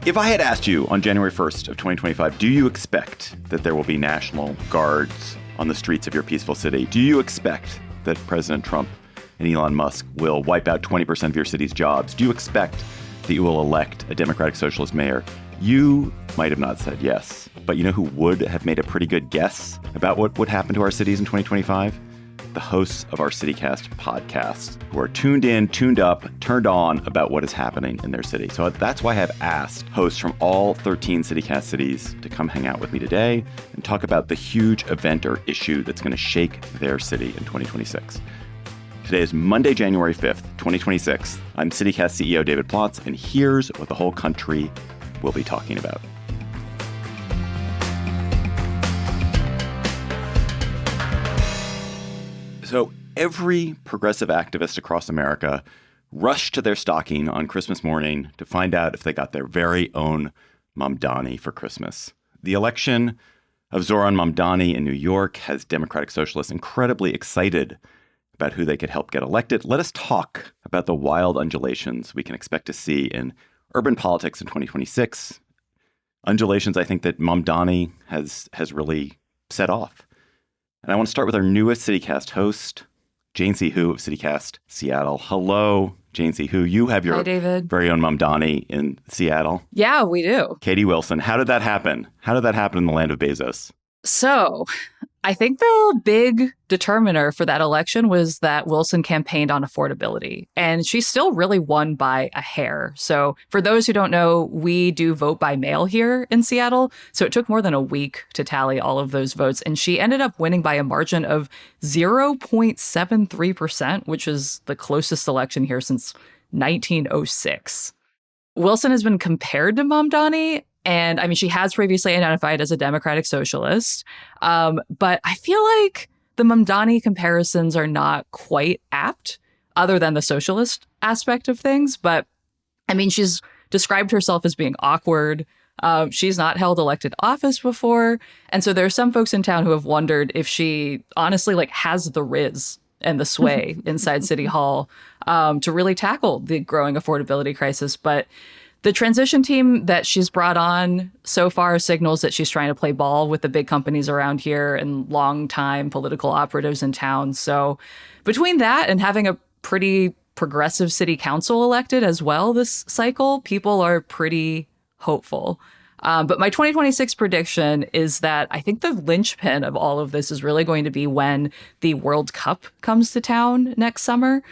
If I had asked you on January 1st of 2025, do you expect that there will be National Guards on the streets of your peaceful city? Do you expect that President Trump and Elon Musk will wipe out 20% of your city's jobs? Do you expect that you will elect a Democratic Socialist mayor? You might have not said yes, but you know who would have made a pretty good guess about what would happen to our cities in 2025? The hosts of our CityCast podcast, who are tuned in, tuned up, turned on about what is happening in their city. So that's why I have asked hosts from all 13 CityCast cities to come hang out with me today and talk about the huge event or issue that's going to shake their city in 2026. Today is Monday, January 5th, 2026. I'm CityCast CEO David Plotz, and here's what the whole country will be talking about. So every progressive activist across America rushed to their stocking on Christmas morning to find out if they got their very own Mamdani for Christmas. The election of Zoran Mamdani in New York has Democratic Socialists incredibly excited about who they could help get elected. Let us talk about the wild undulations we can expect to see in urban politics in 2026. Undulations I think that Mamdani has really set off. And I want to start with our newest CityCast host, Jane C. Hu of CityCast Seattle. Hello, Jane C. Hu. You have your very own Mamdani in Seattle. Yeah, we do. Katie Wilson, how did that happen? How did that happen in the land of Bezos? So I think the big determiner for that election was that Wilson campaigned on affordability, and she still really won by a hair. So for those who don't know, we do vote by mail here in Seattle. So it took more than a week to tally all of those votes, and she ended up winning by a margin of 0.73%, which is the closest election here since 1906. Wilson has been compared to Mamdani. And I mean, she has previously identified as a Democratic Socialist. But I feel like the Mamdani comparisons are not quite apt, other than the socialist aspect of things. But I mean, she's described herself as being awkward. She's not held elected office before. And so there are some folks in town who have wondered if she honestly has the riz and the sway inside City Hall to really tackle the growing affordability crisis. But the transition team that she's brought on so far signals that she's trying to play ball with the big companies around here and longtime political operatives in town. So between that and having a pretty progressive city council elected as well this cycle, people are pretty hopeful. But my 2026 prediction is that I think the linchpin of all of this is really going to be when the World Cup comes to town next summer.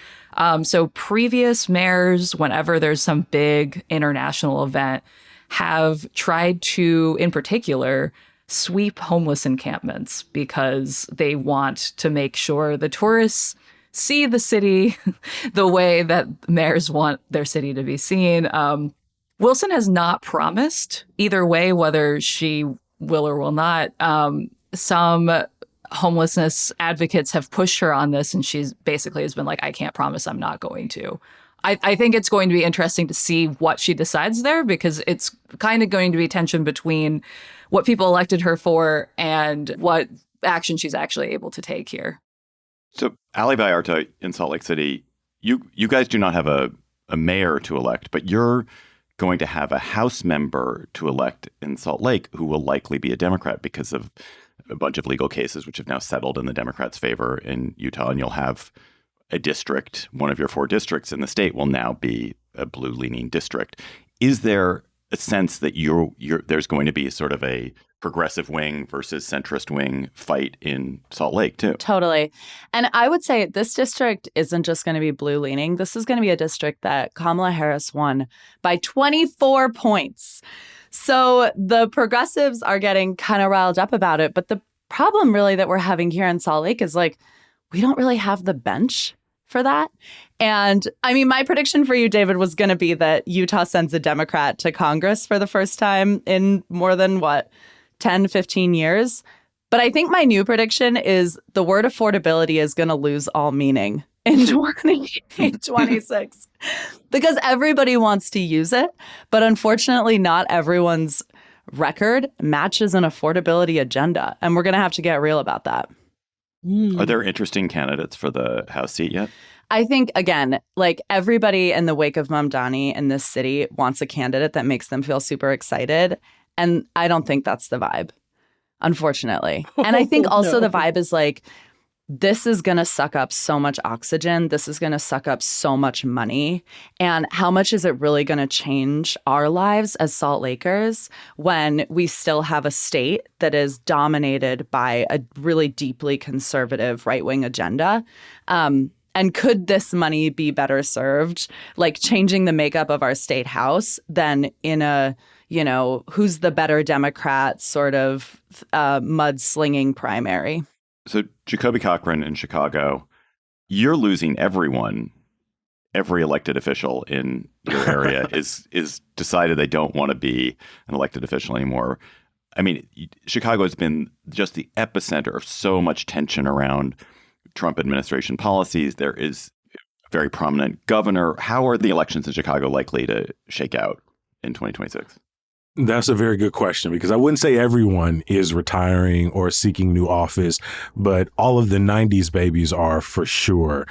So previous mayors, whenever there's some big international event, have tried to, in particular, sweep homeless encampments because they want to make sure the tourists see the city the way that mayors want their city to be seen. Wilson has not promised either way, whether she will or will not. Some homelessness advocates have pushed her on this, and she's basically has been like, I can't promise I'm not going to. I think it's going to be interesting to see what she decides there, because it's kind of going to be tension between what people elected her for and what action she's actually able to take here. So Ali Vallarta in Salt Lake City, you guys do not have a mayor to elect, but you're going to have a House member to elect in Salt Lake who will likely be a Democrat because of a bunch of legal cases which have now settled in the Democrats' favor in Utah. And you'll have a district, one of your 4 districts in the state will now be a blue-leaning district. Is there a sense that there's going to be sort of a progressive wing versus centrist wing fight in Salt Lake, too? Totally. And I would say this district isn't just going to be blue-leaning. This is going to be a district that Kamala Harris won by 24 points. So the progressives are getting kind of riled up about it. But the problem really that we're having here in Salt Lake is we don't really have the bench for that. And I mean, my prediction for you, David, was going to be that Utah sends a Democrat to Congress for the first time in more than 10, 15 years. But I think my new prediction is the word affordability is going to lose all meaning in 2026 because everybody wants to use it. But unfortunately, not everyone's record matches an affordability agenda. And we're going to have to get real about that. Are there interesting candidates for the House seat yet? I think, again, like everybody in the wake of Mamdani in this city wants a candidate that makes them feel super excited. And I don't think that's the vibe, unfortunately. And I think also the vibe is like, this is going to suck up so much oxygen. This is going to suck up so much money. And how much is it really going to change our lives as Salt Lakers when we still have a state that is dominated by a really deeply conservative right-wing agenda? And could this money be better served, like changing the makeup of our state house than in a, who's the better Democrat sort of mudslinging primary? So Jacoby Cochran in Chicago, you're losing everyone. Every elected official in your area is decided they don't want to be an elected official anymore. I mean, Chicago has been just the epicenter of so much tension around Trump administration policies. There is a very prominent governor. How are the elections in Chicago likely to shake out in 2026? That's a very good question, because I wouldn't say everyone is retiring or seeking new office, but all of the 90s babies are for sure.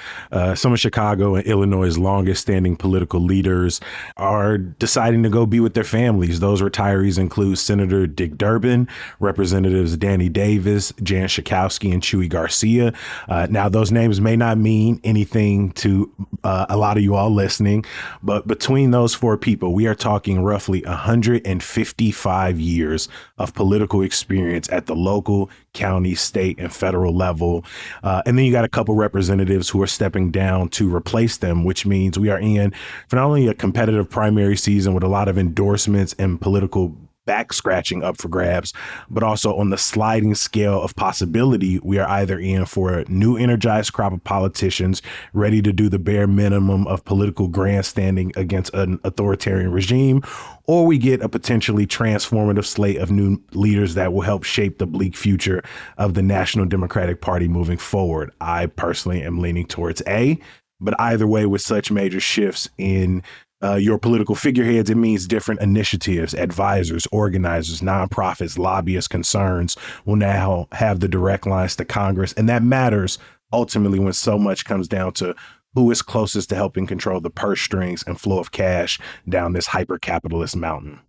Some of Chicago and Illinois' longest standing political leaders are deciding to go be with their families. Those retirees include Senator Dick Durbin, Representatives Danny Davis, Jan Schakowsky, and Chuy Garcia. Now, those names may not mean anything to a lot of you all listening, but between those four people, we are talking roughly 155 years of political experience at the local, county, state, and federal level. And then you got a couple representatives who are stepping down to replace them, which means we are in for not only a competitive primary season with a lot of endorsements and political back scratching up for grabs, but also on the sliding scale of possibility, we are either in for a new energized crop of politicians ready to do the bare minimum of political grandstanding against an authoritarian regime, or we get a potentially transformative slate of new leaders that will help shape the bleak future of the National Democratic Party moving forward. I personally am leaning towards A, but either way, with such major shifts in your political figureheads, it means different initiatives, advisors, organizers, nonprofits, lobbyists, concerns will now have the direct lines to Congress. And that matters ultimately when so much comes down to who is closest to helping control the purse strings and flow of cash down this hyper-capitalist mountain.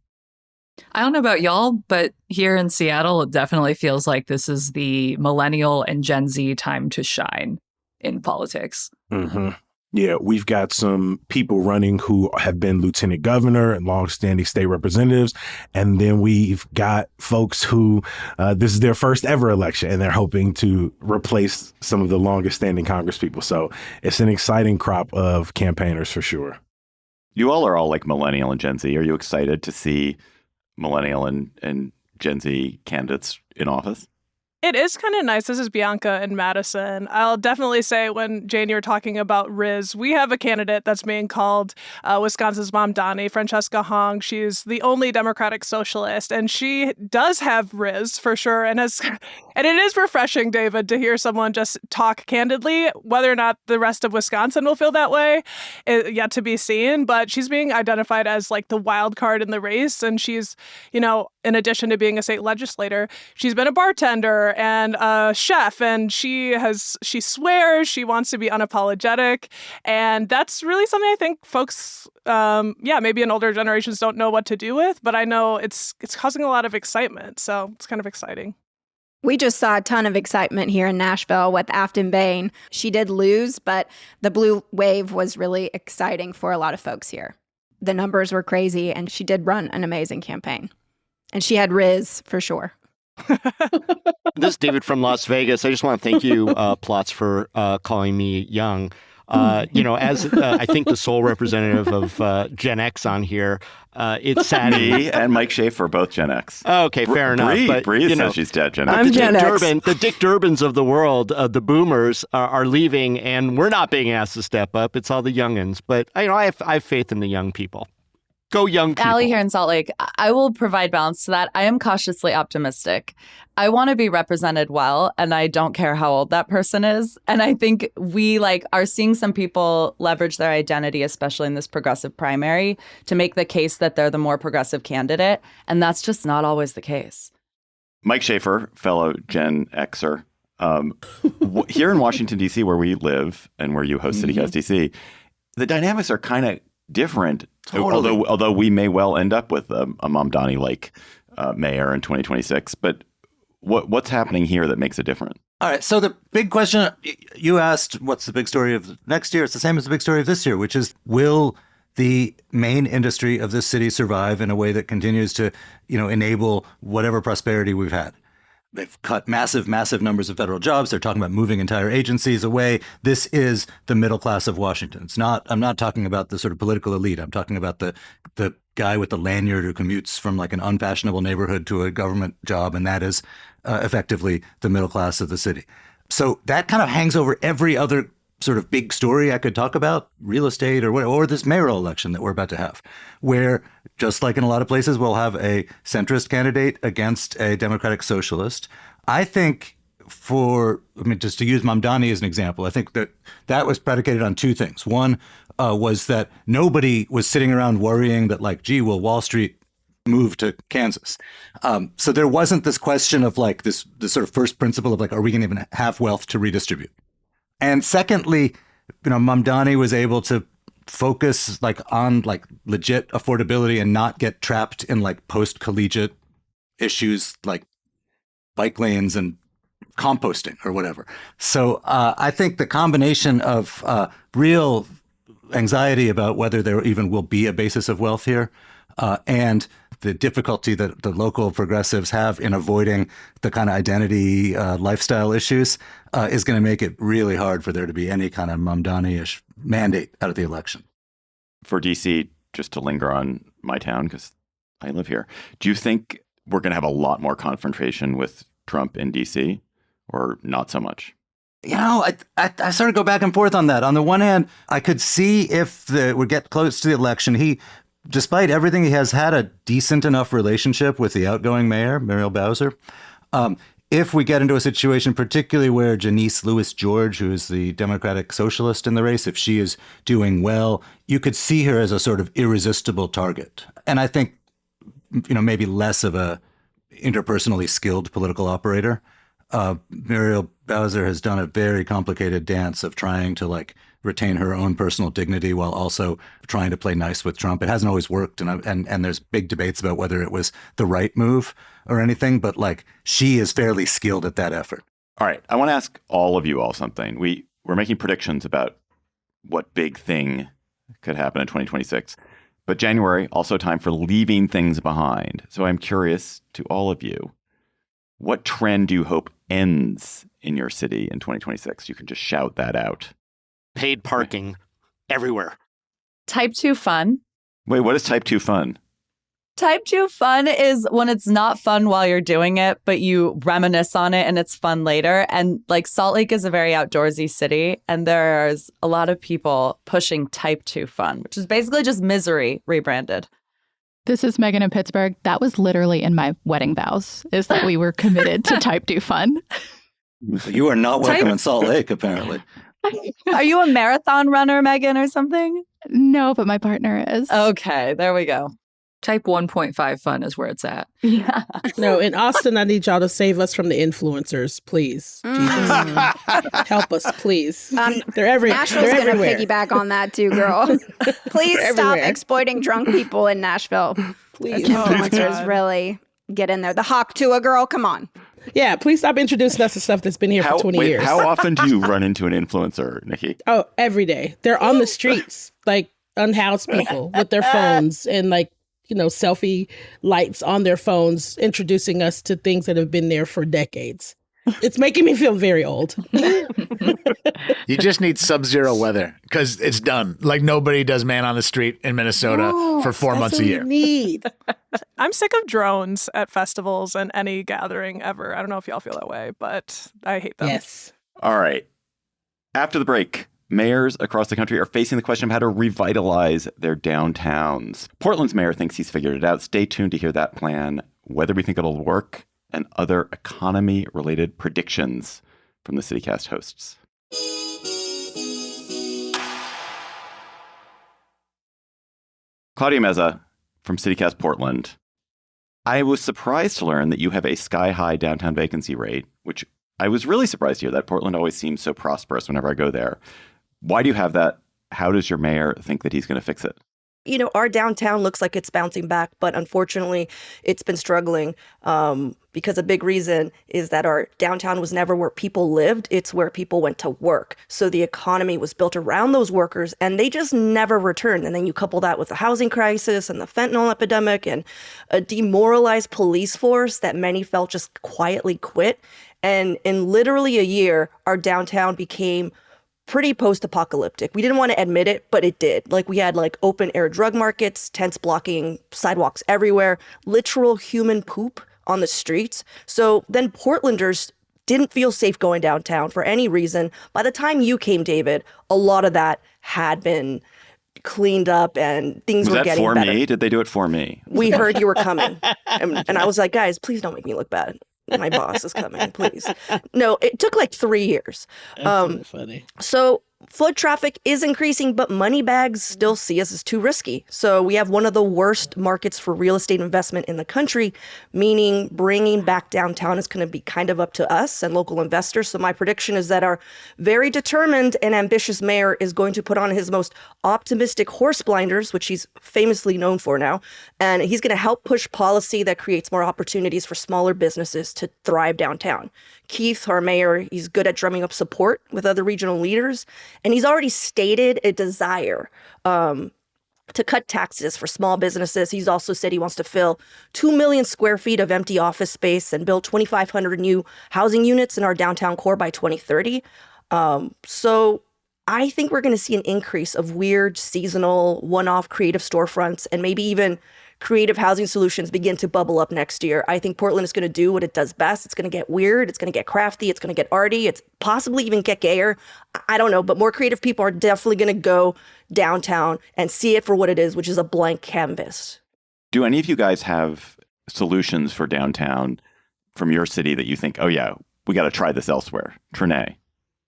I don't know about y'all, but here in Seattle, it definitely feels like this is the millennial and Gen Z time to shine in politics. Mm-hmm. Yeah, we've got some people running who have been lieutenant governor and longstanding state representatives. And then we've got folks who this is their first ever election and they're hoping to replace some of the longest standing Congress people. So it's an exciting crop of campaigners for sure. You all are all like millennial and Gen Z. Are you excited to see millennial and Gen Z candidates in office? It is kind of nice. This is Bianca in Madison. I'll definitely say when, Jane, you were talking about Riz, we have a candidate that's being called Wisconsin's Mamdani, Francesca Hong. She's the only Democratic socialist, and she does have Riz for sure. And it is refreshing, David, to hear someone just talk candidly. Whether or not the rest of Wisconsin will feel that way, yet to be seen. But she's being identified as like the wild card in the race. And she's, in addition to being a state legislator, she's been a bartender and a chef, and she swears, she wants to be unapologetic, and that's really something I think folks, maybe in older generations don't know what to do with, but I know it's causing a lot of excitement, so it's kind of exciting. We just saw a ton of excitement here in Nashville with Afton Bain. She did lose, but the blue wave was really exciting for a lot of folks here. The numbers were crazy, and she did run an amazing campaign. And she had Riz for sure. This is David from Las Vegas. I just want to thank you, Plotz, for calling me young. As I think the sole representative of Gen X on here, it's sad. Me and Mike Schaefer, both Gen X. Okay, fair enough. Bree says she's dead Gen X. I'm Gen X. The Dick Durbins of the world, the boomers, are leaving, and we're not being asked to step up. It's all the youngins. But I have faith in the young people. Go young people. Allie here in Salt Lake. I will provide balance to that. I am cautiously optimistic. I want to be represented well, and I don't care how old that person is. And I think we are seeing some people leverage their identity, especially in this progressive primary, to make the case that they're the more progressive candidate. And that's just not always the case. Mike Schaefer, fellow Gen Xer. Here in Washington, D.C., where we live and where you host CityCast D.C., the dynamics are kind of different. Totally. Although we may well end up with a Mamdani-like mayor in 2026. But what's happening here that makes it different? All right. So the big question you asked, what's the big story of next year? It's the same as the big story of this year, which is, will the main industry of this city survive in a way that continues to, enable whatever prosperity we've had? They've cut massive numbers of federal jobs. They're talking about moving entire agencies away. This is the middle class of Washington. I'm not talking about the sort of political elite. I'm talking about the guy with the lanyard who commutes from like an unfashionable neighborhood to a government job, and that is effectively the middle class of the city. So that kind of hangs over every other sort of big story I could talk about, real estate or this mayoral election that we're about to have, where just like in a lot of places, we'll have a centrist candidate against a democratic socialist. I think just to use Mamdani as an example, I think that was predicated on two things. One was that nobody was sitting around worrying that will Wall Street move to Kansas? So there wasn't this question of this sort of first principle of are we going to even have wealth to redistribute? And secondly, Mamdani was able to focus on legit affordability and not get trapped in post-collegiate issues like bike lanes and composting or whatever. So I think the combination of real anxiety about whether there even will be a basis of wealth here and the difficulty that the local progressives have in avoiding the kind of identity lifestyle issues is going to make it really hard for there to be any kind of Mamdani-ish mandate out of the election. For DC, just to linger on my town, because I live here, do you think we're going to have a lot more confrontation with Trump in DC or not so much? I sort of go back and forth on that. On the one hand, I could see if we get close to the election, despite everything, he has had a decent enough relationship with the outgoing mayor, Muriel Bowser. If we get into a situation, particularly where Janice Lewis George, who is the Democratic socialist in the race, if she is doing well, you could see her as a sort of irresistible target. And I think, maybe less of a interpersonally skilled political operator. Muriel Bowser has done a very complicated dance of trying to retain her own personal dignity while also trying to play nice with Trump. It hasn't always worked, and there's big debates about whether it was the right move or anything, but she is fairly skilled at that effort. All right. I want to ask all of you all something. We're making predictions about what big thing could happen in 2026. But January, also time for leaving things behind. So I'm curious to all of you, what trend do you hope ends in your city in 2026? You can just shout that out. Paid parking everywhere. Type 2 fun. Wait, what is type 2 fun? Type 2 fun is when it's not fun while you're doing it, but you reminisce on it and it's fun later. And Salt Lake is a very outdoorsy city, and there's a lot of people pushing type 2 fun, which is basically just misery rebranded. This is Megan in Pittsburgh. That was literally in my wedding vows, is that we were committed to type 2 fun. You are not welcome in Salt Lake, apparently. Are you a marathon runner, Megan, or something? No, but my partner is. Okay, there we go. Type 1.5 fun is where it's at. Yeah. No, in Austin, I need y'all to save us from the influencers, please. Jesus. Help us, please. They're everywhere. Nashville's going to piggyback on that too, girl. Please stop exploiting drunk people in Nashville. Please. Influencers really get in there. The Hawk Tua girl, come on. Yeah, please stop introducing us to stuff that's been here for 20 years. How often do you run into an influencer, Nikki? Oh, every day. They're on the streets, unhoused people with their phones and selfie lights on their phones, introducing us to things that have been there for decades. It's making me feel very old. You just need sub-zero weather because it's done. Nobody does man on the street in Minnesota for 4 months a year. Need. I'm sick of drones at festivals and any gathering ever. I don't know if y'all feel that way, but I hate them. Yes. All right. After the break, mayors across the country are facing the question of how to revitalize their downtowns. Portland's mayor thinks he's figured it out. Stay tuned to hear that plan, whether we think it'll work, and other economy-related predictions from the CityCast hosts. Claudia Meza from CityCast Portland. I was surprised to learn that you have a sky-high downtown vacancy rate, which I was really surprised to hear that. Portland always seems so prosperous whenever I go there. Why do you have that? How does your mayor think that he's going to fix it? You know, our downtown looks like it's bouncing back, but unfortunately, it's been struggling because a big reason is that our downtown was never where people lived. It's where people went to work. So the economy was built around those workers, and they just never returned. And then you couple that with the housing crisis and the fentanyl epidemic and a demoralized police force that many felt just quietly quit. And in literally a year, our downtown became pretty post-apocalyptic. We didn't want to admit it, but it did. Like, we had like open air drug markets, tents blocking sidewalks everywhere, literal human poop on the streets. So then Portlanders didn't feel safe going downtown for any reason. By the time you came, David, a lot of that had been cleaned up and things were getting better. Was that for me? Did they do it for me? We heard you were coming. And I was like, guys, please don't make me look bad. My boss is coming, please. No, it took like 3 years. That's funny. So foot traffic is increasing, but money bags still see us as too risky. So we have one of the worst markets for real estate investment in the country, meaning bringing back downtown is going to be kind of up to us and local investors. So my prediction is that our very determined and ambitious mayor is going to put on his most optimistic horse blinders, which he's famously known for now, and he's going to help push policy that creates more opportunities for smaller businesses to thrive downtown. Keith, our mayor, he's good at drumming up support with other regional leaders. And he's already stated a desire to cut taxes for small businesses. He's also said he wants to fill 2 million square feet of empty office space and build 2,500 new housing units in our downtown core by 2030. So I think we're going to see an increase of weird, seasonal, one-off creative storefronts and maybe even creative housing solutions begin to bubble up next year. I think Portland is going to do what it does best. It's going to get weird. It's going to get crafty. It's going to get arty. It's possibly even get gayer. I don't know, but more creative people are definitely going to go downtown and see it for what it is, which is a blank canvas. Do any of you guys have solutions for downtown from your city that you think, oh yeah, we got to try this elsewhere? Trinae.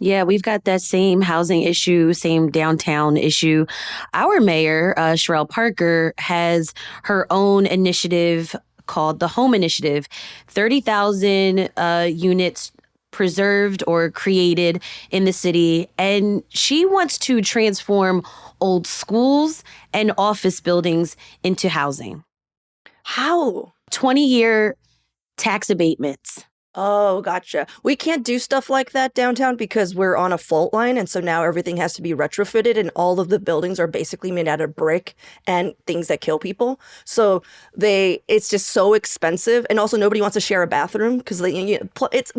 Yeah, we've got that same housing issue, same downtown issue. Our mayor, Sherelle Parker, has her own initiative called the Home Initiative. 30,000 units preserved or created in the city. And she wants to transform old schools and office buildings into housing. How? 20-year tax abatements. Oh, gotcha. We can't do stuff like that downtown because we're on a fault line. And so now everything has to be retrofitted and all of the buildings are basically made out of brick and things that kill people. So it's just so expensive. And also nobody wants to share a bathroom because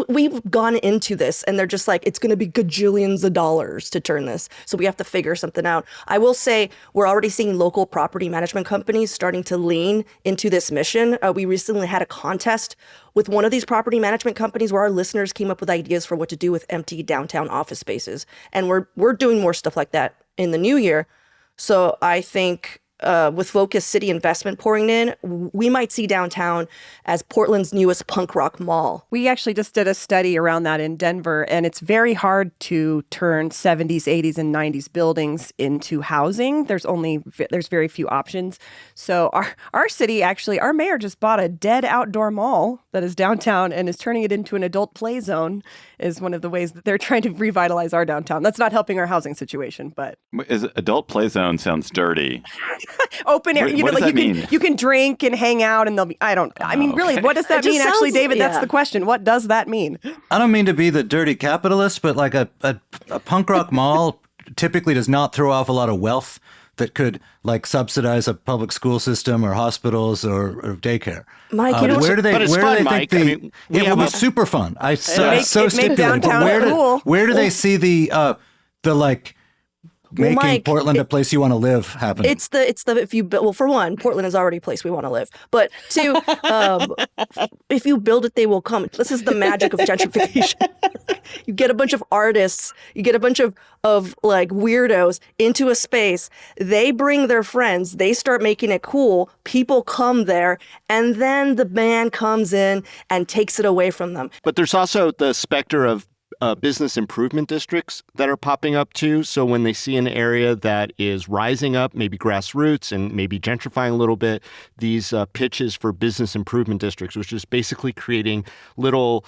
we've gone into this and they're just like, it's going to be gajillions of dollars to turn this. So we have to figure something out. I will say we're already seeing local property management companies starting to lean into this mission. We recently had a contest with one of these property management companies where our listeners came up with ideas for what to do with empty downtown office spaces. And we're doing more stuff like that in the new year. So I think with Focus City investment pouring in, we might see downtown as Portland's newest punk rock mall. We actually just did a study around that in Denver, and it's very hard to turn 70s, 80s, and 90s buildings into housing. There's very few options. So our city, actually, our mayor just bought a dead outdoor mall that is downtown and is turning it into an adult play zone is one of the ways that they're trying to revitalize our downtown. That's not helping our housing situation, but... Adult play zone sounds dirty. Open air, what does that mean? You can drink and hang out and they'll be, really, what does that mean? Actually, David, that's the question. What does that mean? I don't mean to be the dirty capitalist, but like a punk rock mall typically does not throw off a lot of wealth that could like subsidize a public school system or hospitals or daycare. Mike, but it's fun, Mike. It will be super fun. Where do they see the making Mike, Portland a place you want to live happen? It's for one, Portland is already a place we want to live. But two, if you build it, they will come. This is the magic of gentrification. You get a bunch of artists, you get a bunch of like weirdos into a space. They bring their friends. They start making it cool. People come there, and then the man comes in and takes it away from them. But there's also the specter of business improvement districts that are popping up too. So when they see an area that is rising up, maybe grassroots and maybe gentrifying a little bit, these pitches for business improvement districts, which is basically creating little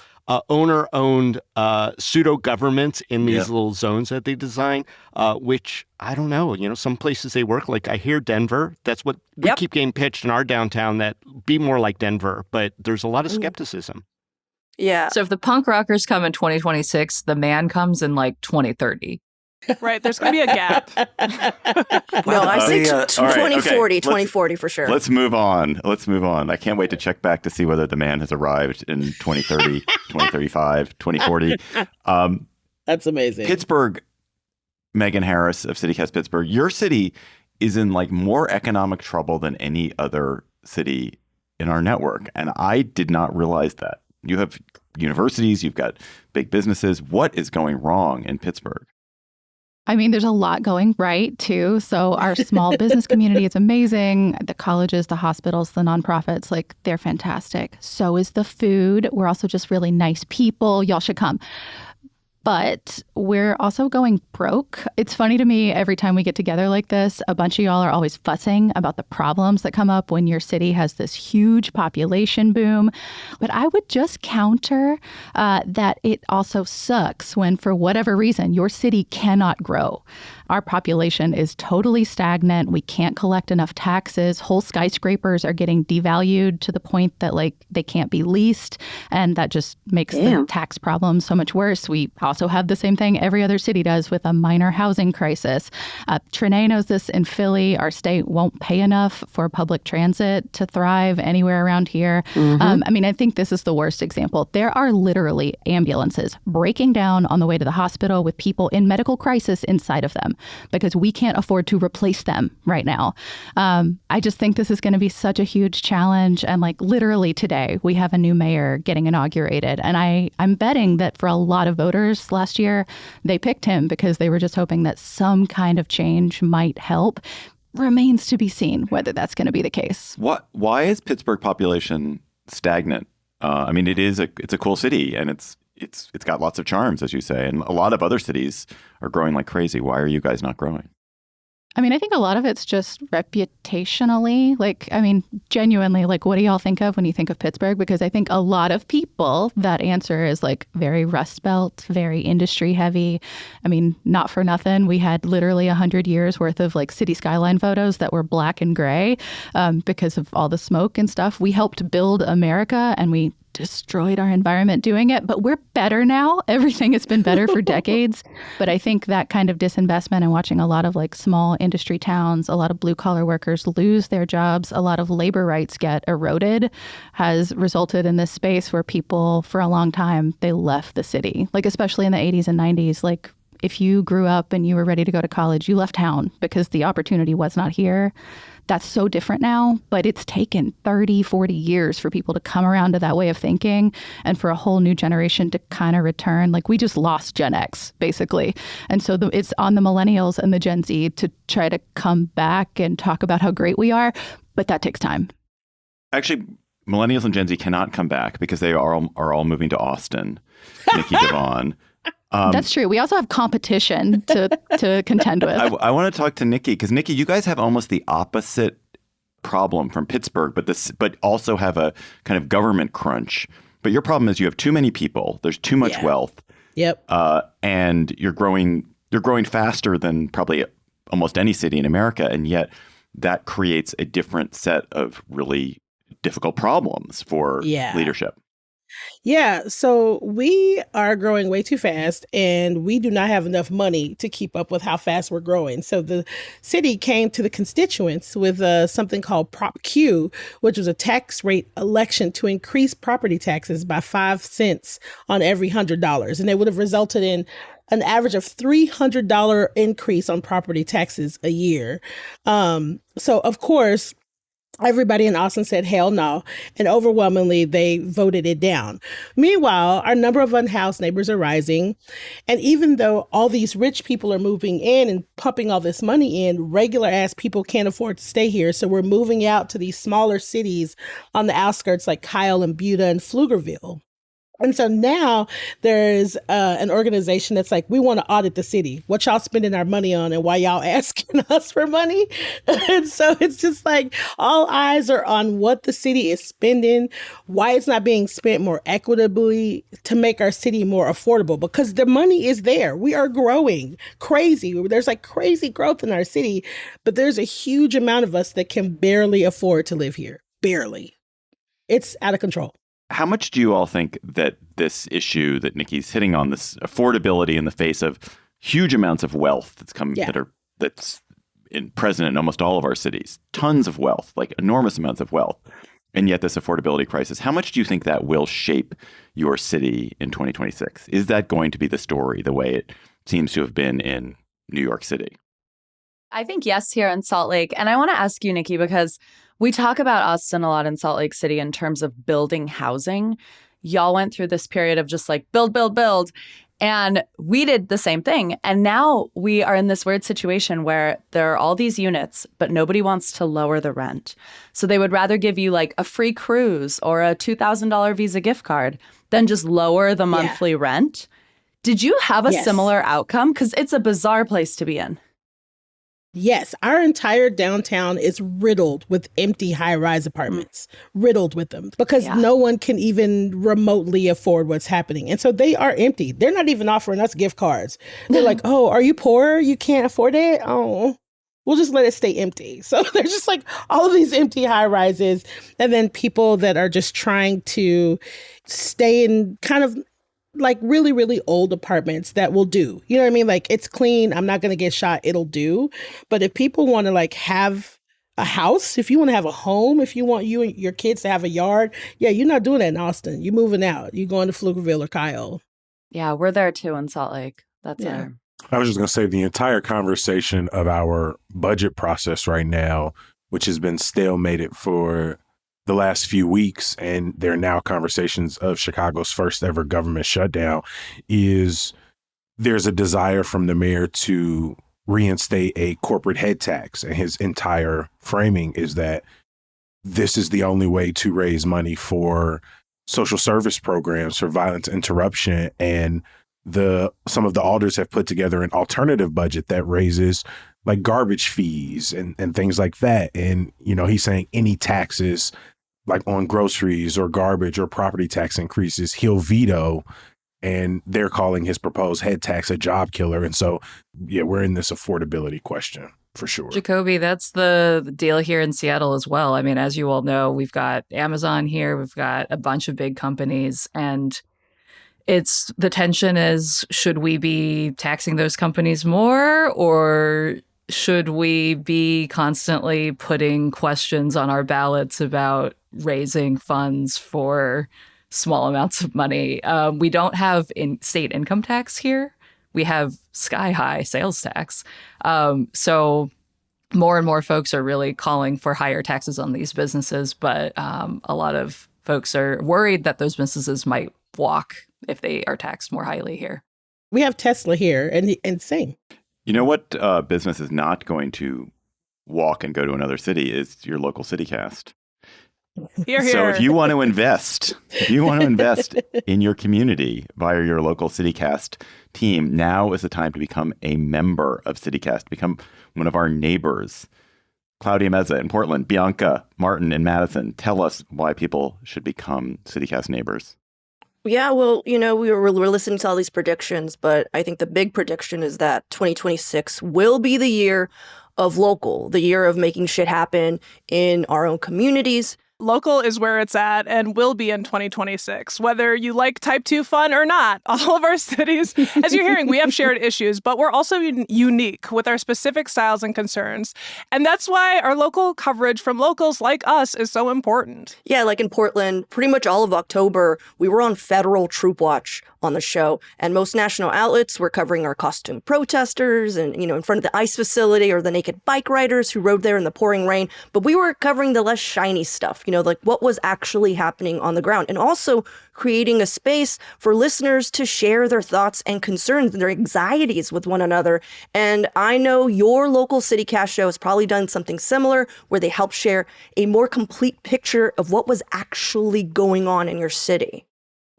owner-owned pseudo-governments in these little zones that they design, which, I don't know, some places they work. Like I hear Denver, that's what we keep getting pitched in our downtown, that be more like Denver, but there's a lot of skepticism. Yeah. So if the punk rockers come in 2026, the man comes in like 2030. Right. There's going to be a gap. No, I say 2040, okay. 2040 for sure. Let's move on. I can't wait to check back to see whether the man has arrived in 2030, 2035, 2040. That's amazing. Pittsburgh, Megan Harris of CityCast Pittsburgh, your city is in like more economic trouble than any other city in our network. And I did not realize that. You have universities, you've got big businesses. What is going wrong in Pittsburgh? I mean, there's a lot going right, too. So our small business community is amazing. The colleges, the hospitals, the nonprofits, like, they're fantastic. So is the food. We're also just really nice people. Y'all should come. But we're also going broke. It's funny to me, every time we get together like this, a bunch of y'all are always fussing about the problems that come up when your city has this huge population boom. But I would just counter that it also sucks when, for whatever reason, your city cannot grow. Our population is totally stagnant. We can't collect enough taxes. Whole skyscrapers are getting devalued to the point that, like, they can't be leased. And that just makes the tax problem so much worse. We also have the same thing every other city does with a minor housing crisis. Trinae knows this in Philly. Our state won't pay enough for public transit to thrive anywhere around here. I mean, I think this is the worst example. There are literally ambulances breaking down on the way to the hospital with people in medical crisis inside of them, because we can't afford to replace them right now. I just think this is going to be such a huge challenge. And like literally today, we have a new mayor getting inaugurated. And I'm betting that for a lot of voters last year, they picked him because they were just hoping that some kind of change might help. Remains to be seen whether that's going to be the case. Why is Pittsburgh population stagnant? I mean, it's a cool city and it's got lots of charms, as you say, and a lot of other cities are growing like crazy. Why are you guys not growing? I mean, I think a lot of it's just reputationally. Like, I mean, genuinely, like, what do y'all think of when you think of Pittsburgh? Because I think a lot of people, that answer is like very Rust Belt, very industry heavy. I mean, not for nothing. We had literally 100 years worth of like city skyline photos that were black and gray because of all the smoke and stuff. We helped build America and we destroyed our environment doing it, but we're better now. Everything has been better for decades. But I think that kind of disinvestment and watching a lot of like small industry towns, a lot of blue collar workers lose their jobs, a lot of labor rights get eroded, has resulted in this space where people for a long time, they left the city, like especially in the 80s and 90s, like if you grew up and you were ready to go to college, you left town because the opportunity was not here. That's so different now, but it's taken 30, 40 years for people to come around to that way of thinking and for a whole new generation to kind of return. Like we just lost Gen X, basically. And so it's on the millennials and the Gen Z to try to come back and talk about how great we are, but that takes time. Actually, millennials and Gen Z cannot come back because they are all moving to Austin. Nikki Devon. That's true. We also have competition to contend with. I want to talk to Nikki because Nikki, you guys have almost the opposite problem from Pittsburgh, but also have a kind of government crunch. But your problem is you have too many people. There's too much wealth. Yep. And you're growing faster than probably almost any city in America, and yet that creates a different set of really difficult problems for leadership. Yeah, so we are growing way too fast and we do not have enough money to keep up with how fast we're growing. So the city came to the constituents with something called Prop Q, which was a tax rate election to increase property taxes by 5 cents on every $100. And it would have resulted in an average of $300 increase on property taxes a year. So, of course, everybody in Austin said, hell no. And overwhelmingly, they voted it down. Meanwhile, our number of unhoused neighbors are rising. And even though all these rich people are moving in and pumping all this money in, regular ass people can't afford to stay here. So we're moving out to these smaller cities on the outskirts like Kyle and Buda and Pflugerville. And so now there's an organization that's like, we want to audit the city. What y'all spending our money on and why y'all asking us for money? And so it's just like all eyes are on what the city is spending, why it's not being spent more equitably to make our city more affordable, because the money is there. We are growing crazy. There's like crazy growth in our city, but there's a huge amount of us that can barely afford to live here. Barely. It's out of control. How much do you all think that this issue that Nikki's hitting on, this affordability in the face of huge amounts of wealth that's present in almost all of our cities, tons of wealth, like enormous amounts of wealth, and yet this affordability crisis, how much do you think that will shape your city in 2026? Is that going to be the story the way it seems to have been in New York City? I think yes here in Salt Lake. And I want to ask you, Nikki, because we talk about Austin a lot in Salt Lake City in terms of building housing. Y'all went through this period of just like build, build, build. And we did the same thing. And now we are in this weird situation where there are all these units, but nobody wants to lower the rent. So they would rather give you like a free cruise or a $2,000 Visa gift card than just lower the monthly rent. Did you have a similar outcome? Because it's a bizarre place to be in. Yes, our entire downtown is riddled with empty high-rise apartments, riddled with them, because no one can even remotely afford what's happening. And so they are empty. They're not even offering us gift cards. They're like, oh, are you poor? You can't afford it? Oh, we'll just let it stay empty. So there's just like all of these empty high-rises, and then people that are just trying to stay in kind of like really, really old apartments that will do. You know what I mean? Like, it's clean. I'm not going to get shot. It'll do. But if people want to like have a house, if you want to have a home, if you want you and your kids to have a yard, you're not doing that in Austin. You're moving out. You're going to Pflugerville or Kyle. Yeah, we're there too in Salt Lake. That's our... I was just going to say the entire conversation of our budget process right now, which has been stalemated for the last few weeks, and there are now conversations of Chicago's first ever government shutdown, is there's a desire from the mayor to reinstate a corporate head tax. And his entire framing is that this is the only way to raise money for social service programs, for violence interruption. And some of the alders have put together an alternative budget that raises like garbage fees and things like that. And, you know, he's saying any taxes like on groceries or garbage or property tax increases, he'll veto. And they're calling his proposed head tax a job killer. And so, we're in this affordability question for sure. Jacoby, that's the deal here in Seattle as well. I mean, as you all know, we've got Amazon here. We've got a bunch of big companies. And the tension is, should we be taxing those companies more, or should we be constantly putting questions on our ballots about raising funds for small amounts of money? We don't have state income tax here. We have sky-high sales tax. So more and more folks are really calling for higher taxes on these businesses, but a lot of folks are worried that those businesses might walk if they are taxed more highly here. We have Tesla here and sing. You know what business is not going to walk and go to another city is your local CityCast. Hear, hear. So if you want to invest in your community via your local CityCast team, now is the time to become a member of CityCast, become one of our neighbors. Claudia Meza in Portland, Bianca Martin in Madison. Tell us why people should become CityCast neighbors. Yeah, well, you know, we're listening to all these predictions, but I think the big prediction is that 2026 will be the year of local, the year of making shit happen in our own communities. Local is where it's at and will be in 2026, whether you like type 2 fun or not. All of our cities, as you're hearing, we have shared issues, but we're also unique with our specific styles and concerns. And that's why our local coverage from locals like us is so important. Yeah, like in Portland, pretty much all of October, we were on federal troop watch on the show. And most national outlets were covering our costume protesters and, you know, in front of the ICE facility, or the naked bike riders who rode there in the pouring rain. But we were covering the less shiny stuff, you know, like what was actually happening on the ground, and also creating a space for listeners to share their thoughts and concerns and their anxieties with one another. And I know your local CityCast show has probably done something similar, where they help share a more complete picture of what was actually going on in your city.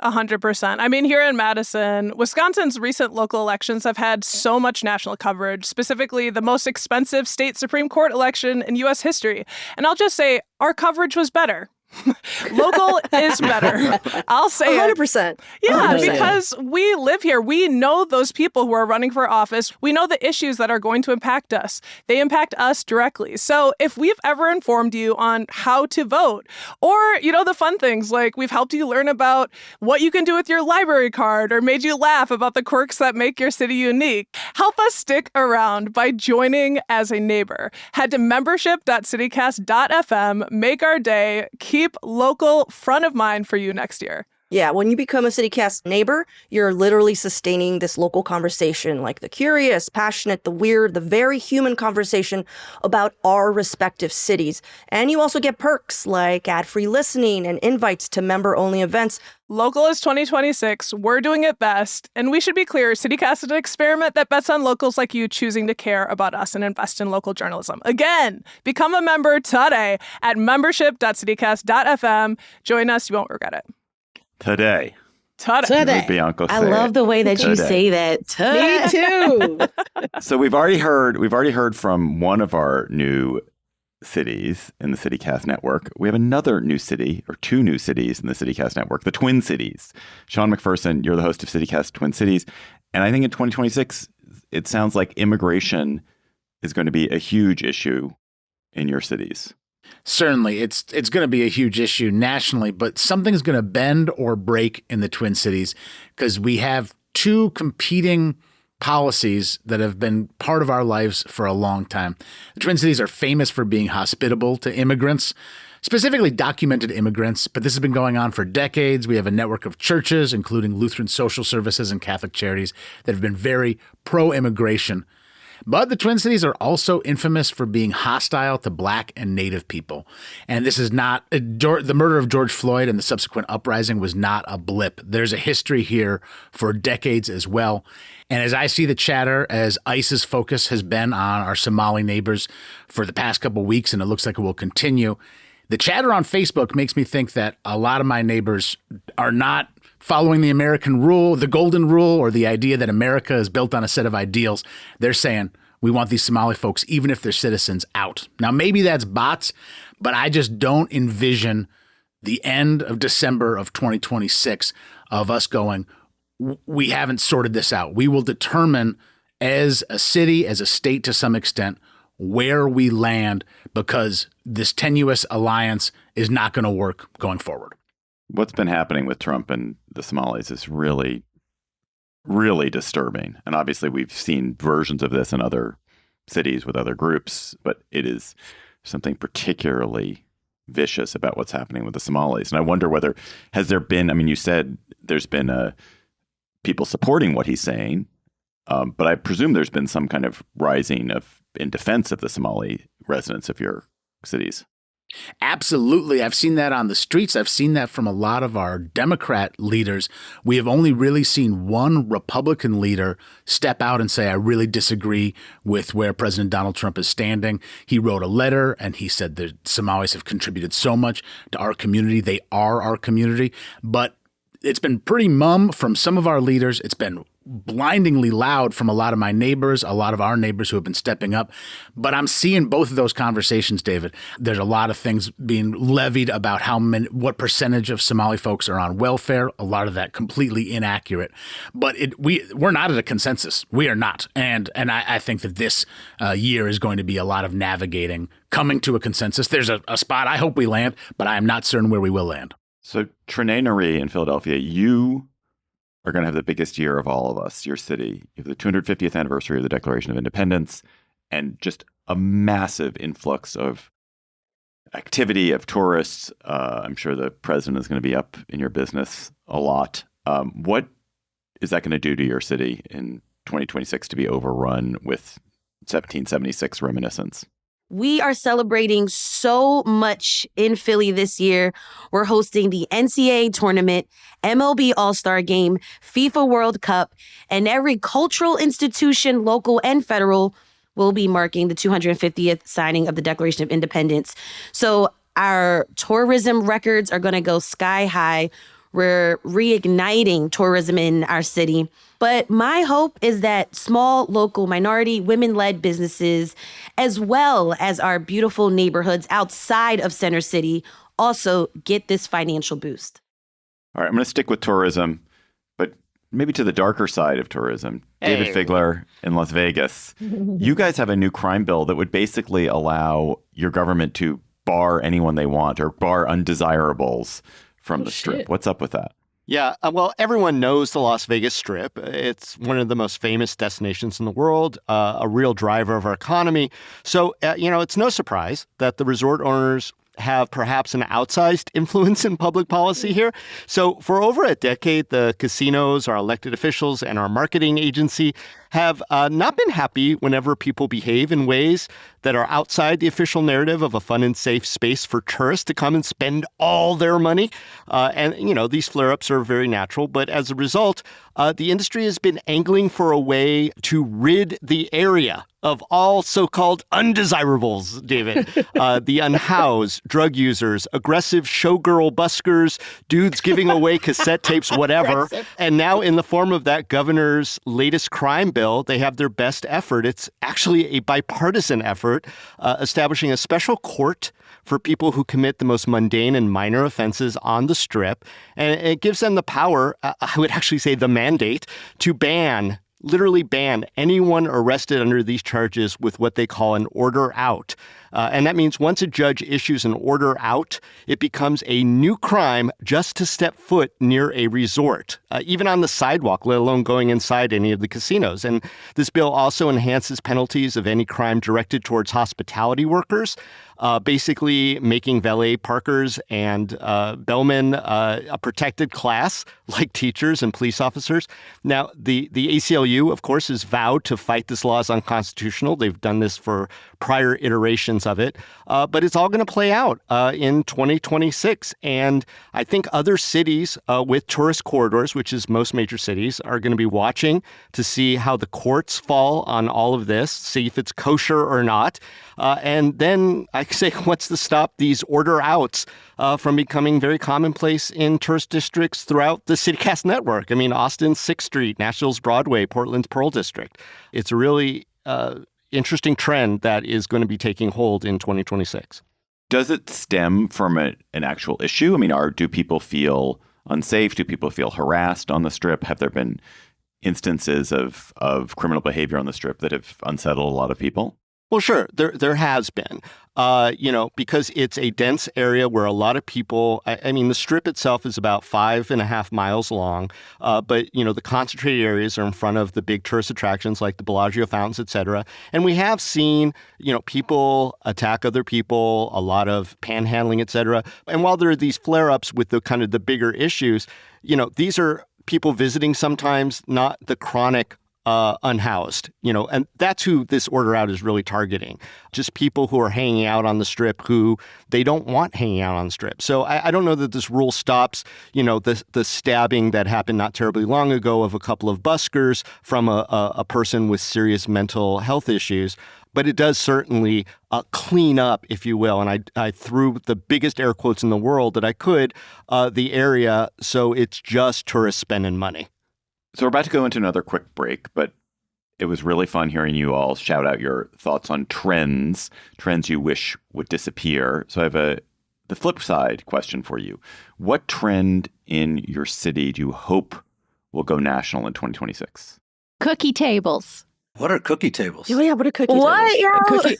100%. I mean, here in Madison, Wisconsin's recent local elections have had so much national coverage, specifically the most expensive state Supreme Court election in U.S. history. And I'll just say our coverage was better. Local is better. I'll say 100%. Yeah, 100%. because we live here. We know those people who are running for office. We know the issues that are going to impact us. They impact us directly. So if we've ever informed you on how to vote, or, the fun things like we've helped you learn about what you can do with your library card or made you laugh about the quirks that make your city unique, help us stick around by joining as a neighbor. Head to membership.citycast.fm, make our day, keep local front of mind for you next year. Yeah, when you become a CityCast neighbor, you're literally sustaining this local conversation, like the curious, passionate, the weird, the very human conversation about our respective cities. And you also get perks like ad-free listening and invites to member-only events. Local is 2026. We're doing it best. And we should be clear, CityCast is an experiment that bets on locals like you choosing to care about us and invest in local journalism. Again, become a member today at membership.citycast.fm. Join us. You won't regret it. Today. Today. Bianco I love the way that you say that. Me too. So we've already heard from one of our new cities in the CityCast network. We have another new city, or two new cities in the CityCast network, the Twin Cities. Sean McPherson, you're the host of CityCast Twin Cities. And I think in 2026, it sounds like immigration is going to be a huge issue in your cities. Certainly, it's going to be a huge issue nationally, but something's going to bend or break in the Twin Cities because we have two competing policies that have been part of our lives for a long time. The Twin Cities are famous for being hospitable to immigrants, specifically documented immigrants, but this has been going on for decades. We have a network of churches, including Lutheran Social Services and Catholic Charities, that have been very pro-immigration. But the Twin Cities are also infamous for being hostile to Black and Native people. And this is not the murder of George Floyd and the subsequent uprising was not a blip. There's a history here for decades as well. And as I see the chatter, as ICE's focus has been on our Somali neighbors for the past couple of weeks, and it looks like it will continue, the chatter on Facebook makes me think that a lot of my neighbors are not following the American rule, the golden rule, or the idea that America is built on a set of ideals. They're saying, we want these Somali folks, even if they're citizens, out. Now, maybe that's bots, but I just don't envision the end of December of 2026 of us going, we haven't sorted this out. We will determine as a city, as a state to some extent, where we land because this tenuous alliance is not going to work going forward. What's been happening with Trump and the Somalis is really, really disturbing. And obviously we've seen versions of this in other cities with other groups, but it is something particularly vicious about what's happening with the Somalis. And I wonder whether, has there been, I mean, you said there's been people supporting what he's saying, but I presume there's been some kind of rising in defense of the Somali residents of your cities. Absolutely. I've seen that on the streets. I've seen that from a lot of our Democrat leaders. We have only really seen one Republican leader step out and say, I really disagree with where President Donald Trump is standing. He wrote a letter and he said the Somalis have contributed so much to our community. They are our community. But it's been pretty mum from some of our leaders. It's been blindingly loud from a lot of my neighbors, a lot of our neighbors who have been stepping up. But I'm seeing both of those conversations, David. There's a lot of things being levied about what percentage of Somali folks are on welfare. A lot of that completely inaccurate. But we're not at a consensus. We are not. And I think that this year is going to be a lot of navigating, coming to a consensus. There's a spot I hope we land, but I am not certain where we will land. So Trinae Nari in Philadelphia, you are going to have the biggest year of all of us, your city. You have the 250th anniversary of the Declaration of Independence and just a massive influx of activity of tourists. I'm sure the president is going to be up in your business a lot. What is that going to do to your city in 2026 to be overrun with 1776 reminiscence? We are celebrating so much in Philly this year. We're hosting the NCAA tournament, MLB All-Star Game, FIFA World Cup, and every cultural institution, local and federal, will be marking the 250th signing of the Declaration of Independence. So our tourism records are going to go sky high. We're reigniting tourism in our city. But my hope is that small, local, minority, women-led businesses, as well as our beautiful neighborhoods outside of Center City, also get this financial boost. All right, I'm going to stick with tourism, but maybe to the darker side of tourism. David Figler in Las Vegas. You guys have a new crime bill that would basically allow your government to bar anyone they want or bar undesirables from the Strip. What's up with that? Yeah, well, everyone knows the Las Vegas Strip. It's one of the most famous destinations in the world, a real driver of our economy. So, it's no surprise that the resort owners have perhaps an outsized influence in public policy here. So for over a decade, the casinos, our elected officials, and our marketing agency have not been happy whenever people behave in ways that are outside the official narrative of a fun and safe space for tourists to come and spend all their money. These flare-ups are very natural. But as a result, the industry has been angling for a way to rid the area of all so-called undesirables, David. The unhoused, drug users, aggressive showgirl buskers, dudes giving away cassette tapes, whatever. And now in the form of that governor's latest crime bill, they have their best effort. It's actually a bipartisan effort, establishing a special court for people who commit the most mundane and minor offenses on the Strip. And it gives them the power, I would actually say the mandate, to literally ban anyone arrested under these charges with what they call an order out. And that means once a judge issues an order out, it becomes a new crime just to step foot near a resort, even on the sidewalk, let alone going inside any of the casinos. And this bill also enhances penalties of any crime directed towards hospitality workers, basically making valet parkers and bellmen a protected class like teachers and police officers. Now, the ACLU, of course, has vowed to fight this law as unconstitutional. They've done this for prior iterations of it. But it's all going to play out in 2026. And I think other cities with tourist corridors, which is most major cities, are going to be watching to see how the courts fall on all of this, see if it's kosher or not. And then I say, what's to stop these order outs from becoming very commonplace in tourist districts throughout the CityCast network? I mean, Austin's 6th Street, Nashville's Broadway, Portland's Pearl District. It's a really interesting trend that is going to be taking hold in 2026. Does it stem from an actual issue? I mean, do people feel unsafe? Do people feel harassed on the Strip? Have there been instances of criminal behavior on the Strip that have unsettled a lot of people? Well, sure. There has been, because it's a dense area where a lot of people, I mean, the Strip itself is about 5.5 miles long, but, the concentrated areas are in front of the big tourist attractions like the Bellagio fountains, et cetera. And we have seen, people attack other people, a lot of panhandling, et cetera. And while there are these flare-ups with the kind of the bigger issues, these are people visiting sometimes, not the chronic unhoused, and that's who this order out is really targeting. Just people who are hanging out on the Strip who they don't want hanging out on the Strip. So I don't know that this rule stops, the stabbing that happened not terribly long ago of a couple of buskers from a person with serious mental health issues. But it does certainly clean up, if you will, and I threw the biggest air quotes in the world that I could, the area, so it's just tourists spending money. So we're about to go into another quick break, but it was really fun hearing you all shout out your thoughts on trends you wish would disappear. So I have the flip side question for you. What trend in your city do you hope will go national in 2026? Cookie tables. What are cookie tables? Oh, yeah, what are cookie tables?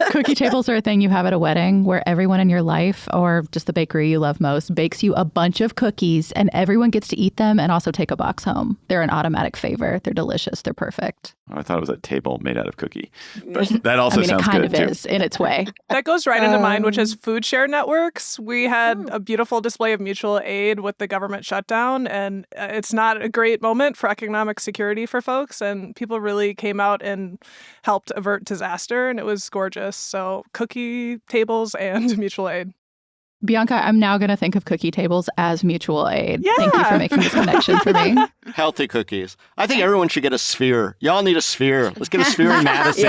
Cookie tables are a thing you have at a wedding where everyone in your life or just the bakery you love most bakes you a bunch of cookies and everyone gets to eat them and also take a box home. They're an automatic favor. They're delicious. They're perfect. I thought it was a table made out of cookie. But that also sounds good, too. It kind of too. is in its way. That goes right into mine, which is food share networks. We had a beautiful display of mutual aid with the government shutdown, and it's not a great moment for economic security for folks, and people really came out and helped avert disaster, and it was gorgeous. So cookie tables and mutual aid. Bianca, I'm now going to think of cookie tables as mutual aid. Yeah. Thank you for making this connection for me. Healthy cookies. I think everyone should get a sphere. Y'all need a sphere. Let's get a sphere in Madison.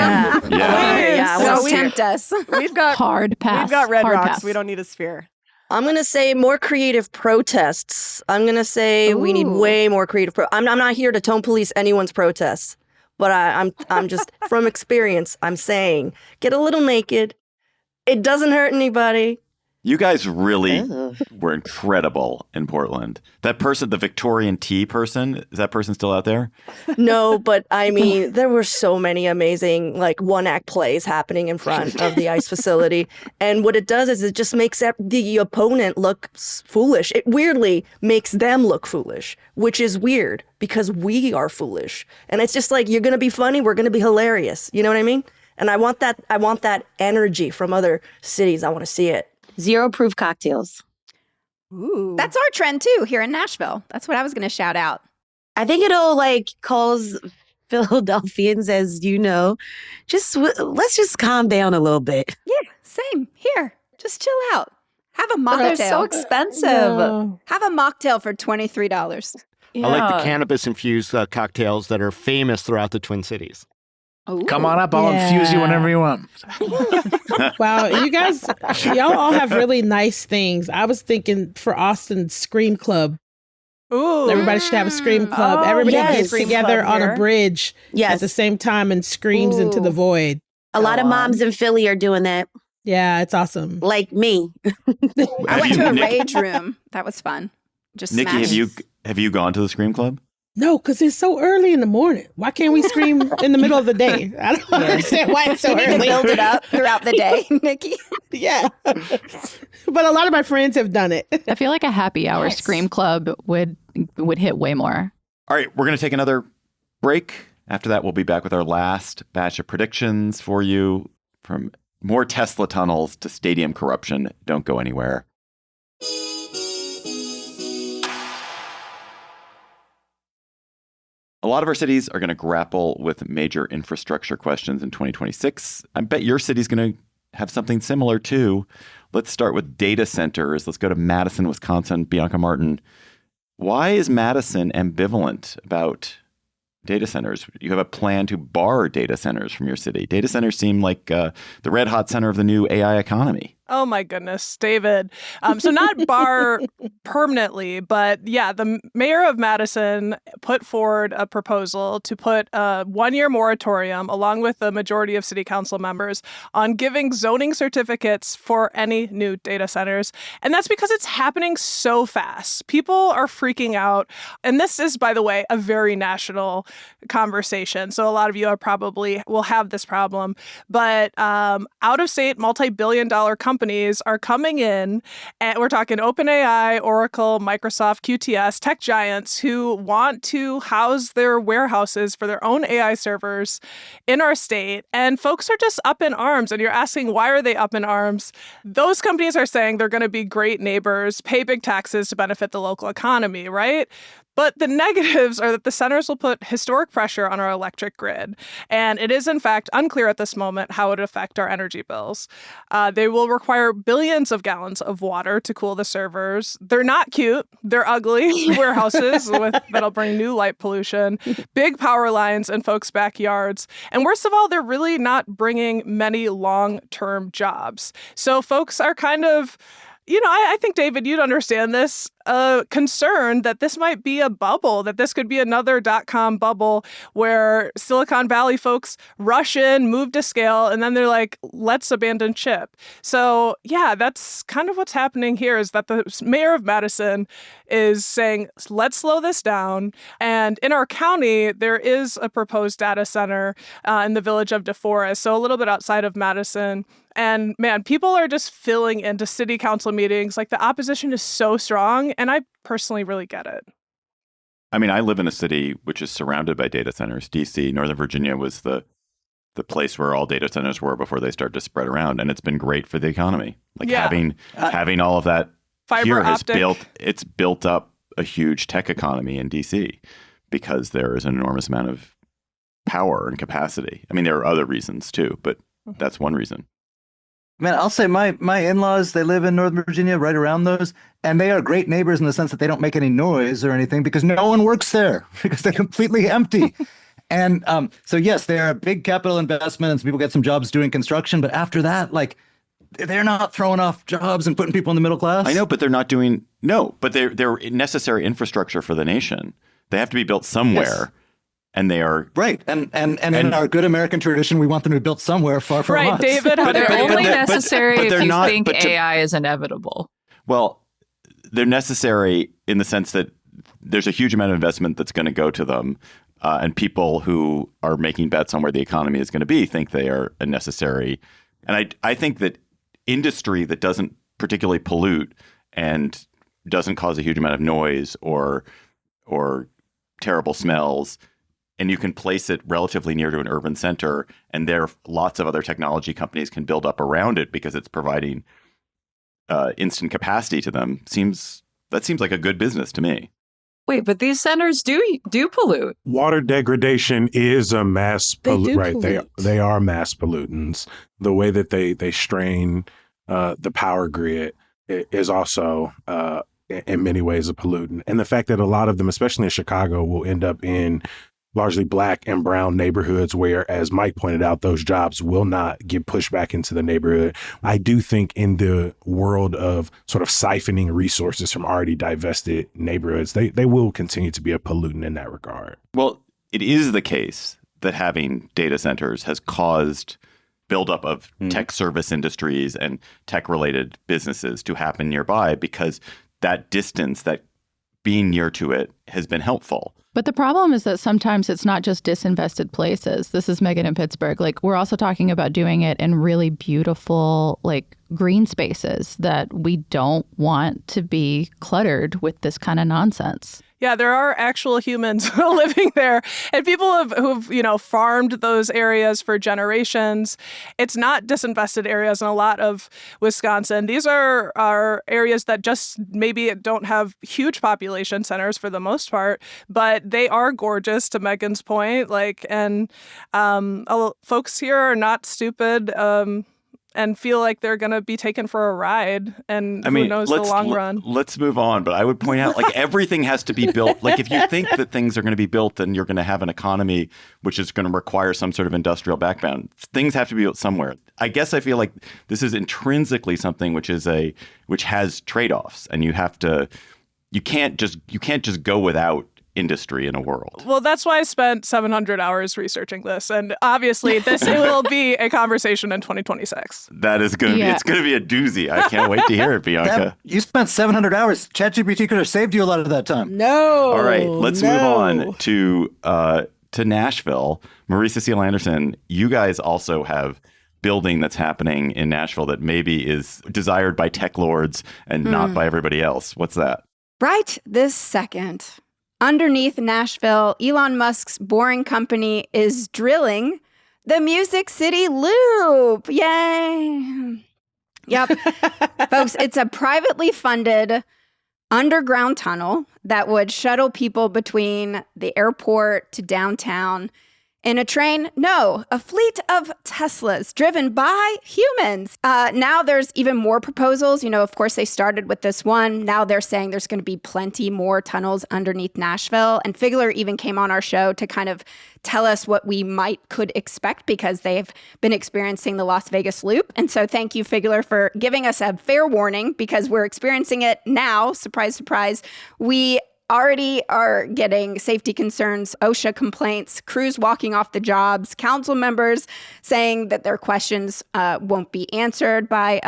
Well, tempt us. We've got hard pass. We've got Red hard Rocks. pass. We don't need a sphere. I'm going to say more creative protests. I'm going to say we need way more creative. I'm not here to tone police anyone's protests, but I'm just from experience. I'm saying get a little naked. It doesn't hurt anybody. You guys really were incredible in Portland. That person, the Victorian tea person, is that person still out there? No, but I mean, there were so many amazing one-act plays happening in front of the ICE facility. And what it does is it just makes the opponent look foolish. It weirdly makes them look foolish, which is weird because we are foolish. And it's just like, you're going to be funny, we're going to be hilarious. You know what I mean? And I want that energy from other cities. I want to see it. Zero proof cocktails. Ooh. That's our trend too here in Nashville. That's what I was going to shout out. I think it'll cause Philadelphians, as you know, let's just calm down a little bit. Yeah, same here. Just chill out. Have a mocktail. They're so expensive. No. Have a mocktail for $23. I like the cannabis-infused cocktails that are famous throughout the Twin Cities. Ooh. Come on up. I'll infuse you whenever you want. Wow, y'all all have really nice things. I was thinking for Austin, Scream Club. Ooh. Everybody should have a Scream Club. Everybody gets together on a bridge at the same time and screams into the void. A lot of moms in Philly are doing that. Yeah, it's awesome. Like me. I went to a rage room. That was fun. Just Nikki, have you gone to the Scream Club? No, because it's so early in the morning. Why can't we scream in the middle of the day? I don't understand why it's so early. You need to build it up throughout the day, Nikki. Yeah. But a lot of my friends have done it. I feel like a happy hour Scream Club would hit way more. All right, we're going to take another break. After that, we'll be back with our last batch of predictions for you, from more Tesla tunnels to stadium corruption. Don't go anywhere. A lot of our cities are going to grapple with major infrastructure questions in 2026. I bet your city's going to have something similar too. Let's start with data centers. Let's go to Madison, Wisconsin. Bianca Martin, why is Madison ambivalent about data centers? You have a plan to bar data centers from your city. Data centers seem like the red hot center of the new AI economy. Oh my goodness, David. So not bar permanently, but yeah, the mayor of Madison put forward a proposal to put a 1-year moratorium, along with the majority of city council members, on giving zoning certificates for any new data centers. And that's because it's happening so fast. People are freaking out. And this is, by the way, a very national conversation. So a lot of you are probably will have this problem. But out-of-state multi-billion-dollar companies are coming in, and we're talking OpenAI, Oracle, Microsoft, QTS, tech giants who want to house their warehouses for their own AI servers in our state. And folks are just up in arms. And you're asking, why are they up in arms? Those companies are saying they're going to be great neighbors, pay big taxes to benefit the local economy, right? But the negatives are that the centers will put historic pressure on our electric grid. And it is, in fact, unclear at this moment how it would affect our energy bills. They will require billions of gallons of water to cool the servers. They're not cute. They're ugly warehouses that'll bring new light pollution, big power lines in folks' backyards. And worst of all, they're really not bringing many long-term jobs. So folks are kind of... I think, David, you'd understand this, concern that this might be a bubble, that this could be another .com bubble where Silicon Valley folks rush in, move to scale, and then they're like, let's abandon ship. So, yeah, that's kind of what's happening here, is that the mayor of Madison is saying, let's slow this down. And in our county, there is a proposed data center in the village of DeForest, so a little bit outside of Madison. And man, people are just filling into city council meetings. Like, the opposition is so strong, and I personally really get it. I mean, I live in a city which is surrounded by data centers. DC, Northern Virginia was the place where all data centers were before they started to spread around, and it's been great for the economy. Like having all of that fiber here optic. It's built up a huge tech economy in DC because there is an enormous amount of power and capacity. I mean, there are other reasons too, but that's one reason. Man, I'll say my in-laws, they live in Northern Virginia, right around those, and they are great neighbors in the sense that they don't make any noise or anything because no one works there because they're completely empty. And so, yes, they are a big capital investment and some people get some jobs doing construction. But after that, like, they're not throwing off jobs and putting people in the middle class. I know, but they're not doing but they're necessary infrastructure for the nation. They have to be built somewhere. Yes. And they are right, and in our good American tradition, we want them to be built somewhere far from us. Right, David. They're only necessary if you not, think AI is inevitable. Well, they're necessary in the sense that there's a huge amount of investment that's going to go to them, and people who are making bets on where the economy is going to be think they are necessary. And I think that industry that doesn't particularly pollute and doesn't cause a huge amount of noise or terrible smells, and you can place it relatively near to an urban center, and there lots of other technology companies can build up around it because it's providing instant capacity to them. That seems like a good business to me. Wait, but these centers do pollute. Water degradation is a mass pollutant. Right, pollute. they are mass pollutants. The way that they strain the power grid is also in many ways a pollutant. And the fact that a lot of them, especially in Chicago, will end up in largely Black and brown neighborhoods where, as Mike pointed out, those jobs will not get pushed back into the neighborhood. I do think in the world of sort of siphoning resources from already divested neighborhoods, they will continue to be a pollutant in that regard. Well, it is the case that having data centers has caused buildup of tech service industries and tech-related businesses to happen nearby because that distance, that being near to it, has been helpful. But the problem is that sometimes it's not just disinvested places. This is Megan in Pittsburgh. Like, we're also talking about doing it in really beautiful, like, green spaces that we don't want to be cluttered with this kind of nonsense. Yeah, there are actual humans living there, and people who've farmed those areas for generations. It's not disinvested areas in a lot of Wisconsin. These are areas that just maybe don't have huge population centers for the most part, but they are gorgeous. To Megan's point, folks here are not stupid. And feel like they're going to be taken for a ride. And who knows the long run. Let's move on. But I would point out, like, everything has to be built. Like, if you think that things are going to be built, then you're going to have an economy which is going to require some sort of industrial background. Things have to be built somewhere. I guess I feel like this is intrinsically something which has trade-offs. And you can't just go without industry in a world. Well, that's why I spent 700 hours researching this. And obviously it will be a conversation in 2026. That is going to be, it's going to be a doozy. I can't wait to hear it, Bianca. You spent 700 hours. ChatGPT could have saved you a lot of that time. No. All right, let's move on to Nashville. Marie Cecile Anderson, you guys also have building that's happening in Nashville that maybe is desired by tech lords and not by everybody else. What's that? Right this second. Underneath Nashville, Elon Musk's Boring Company is drilling the Music City Loop. Yay. Yep. Folks, it's a privately funded underground tunnel that would shuttle people between the airport to downtown in a train. No, a fleet of Teslas driven by humans. Now there's even more proposals. Of course, they started with this one. Now they're saying there's going to be plenty more tunnels underneath Nashville. And Figler even came on our show to kind of tell us what we could expect because they've been experiencing the Las Vegas loop. And so thank you, Figler, for giving us a fair warning because we're experiencing it now. Surprise, surprise. We already are getting safety concerns, OSHA complaints, crews walking off the jobs, council members saying that their questions won't be answered by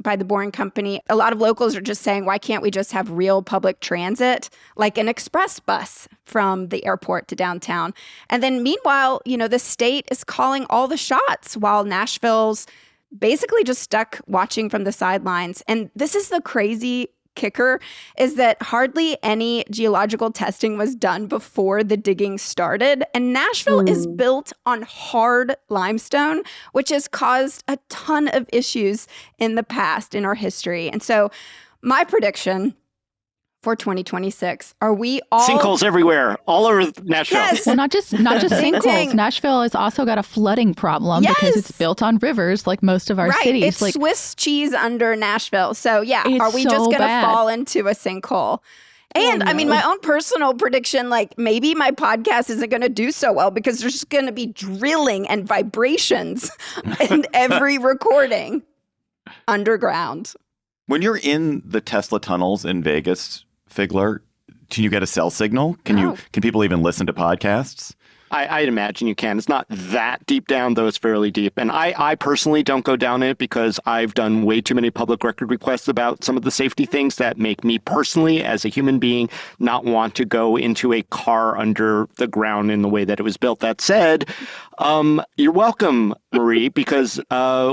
the Boring Company. A lot of locals are just saying, why can't we just have real public transit, like an express bus from the airport to downtown? And then meanwhile, the state is calling all the shots while Nashville's basically just stuck watching from the sidelines. And this is the crazy kicker, is that hardly any geological testing was done before the digging started. And Nashville is built on hard limestone, which has caused a ton of issues in the past in our history. And so my prediction for 2026, are we all... Sinkholes everywhere, all over Nashville. Yes. Well, not just sinkholes. Nashville has also got a flooding problem because it's built on rivers like most of our cities. It's like Swiss cheese under Nashville. So yeah, are we just going to fall into a sinkhole? And I mean, my own personal prediction, like maybe my podcast isn't going to do so well because there's just going to be drilling and vibrations in every recording. underground. When you're in the Tesla tunnels in Vegas, Figler, can you get a cell signal? Can people even listen to podcasts? I'd imagine you can. It's not that deep down, though it's fairly deep. And I personally don't go down it because I've done way too many public record requests about some of the safety things that make me personally, as a human being, not want to go into a car under the ground in the way that it was built. That said, you're welcome, Marie, because